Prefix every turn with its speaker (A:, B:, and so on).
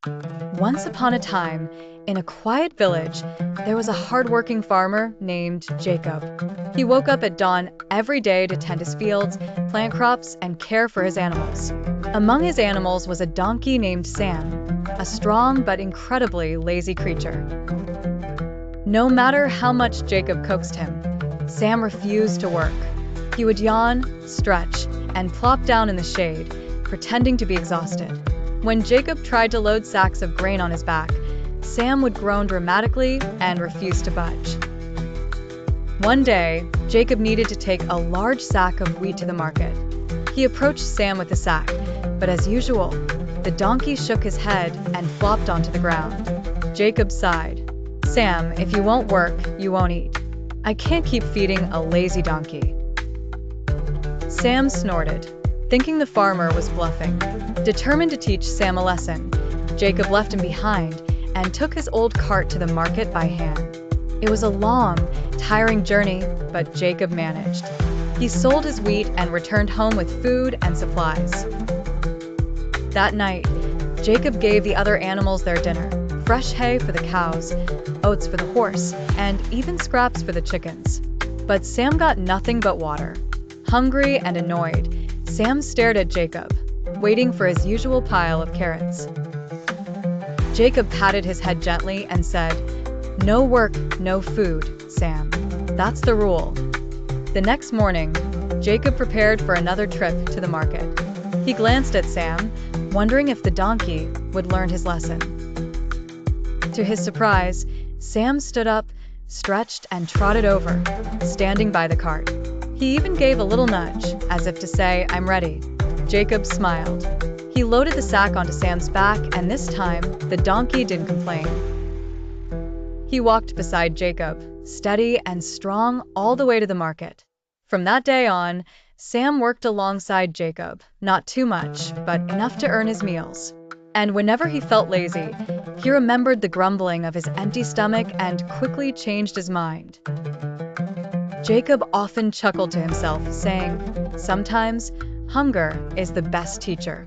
A: Once upon a time, in a quiet village, there was a hardworking farmer named Jacob. He woke up at dawn every day to tend his fields, plant crops, and care for his animals. Among his animals was a donkey named Sam, a strong but incredibly lazy creature. No matter how much Jacob coaxed him, Sam refused to work. He would yawn, stretch, and plop down in the shade, pretending to be exhausted. When Jacob tried to load sacks of grain on his back, Sam would groan dramatically and refuse to budge. One day, Jacob needed to take a large sack of wheat to the market. He approached Sam with the sack, but as usual, the donkey shook his head and flopped onto the ground. Jacob sighed. "Sam, if you won't work, you won't eat. I can't keep feeding a lazy donkey." Sam snorted, thinking the farmer was bluffing. Determined to teach Sam a lesson, Jacob left him behind and took his old cart to the market by hand. It was a long, tiring journey, but Jacob managed. He sold his wheat and returned home with food and supplies. That night, Jacob gave the other animals their dinner: fresh hay for the cows, oats for the horse, and even scraps for the chickens. But Sam got nothing but water. Hungry and annoyed, Sam stared at Jacob, waiting for his usual pile of carrots. Jacob patted his head gently and said, "No work, no food, Sam. That's the rule." The next morning, Jacob prepared for another trip to the market. He glanced at Sam, wondering if the donkey would learn his lesson. To his surprise, Sam stood up, stretched, and trotted over, standing by the cart. He even gave a little nudge, as if to say, "I'm ready." Jacob smiled. He loaded the sack onto Sam's back, and this time, the donkey didn't complain. He walked beside Jacob, steady and strong all the way to the market. From that day on, Sam worked alongside Jacob, not too much, but enough to earn his meals. And whenever he felt lazy, he remembered the grumbling of his empty stomach and quickly changed his mind. Jacob often chuckled to himself, saying, "Sometimes, hunger is the best teacher."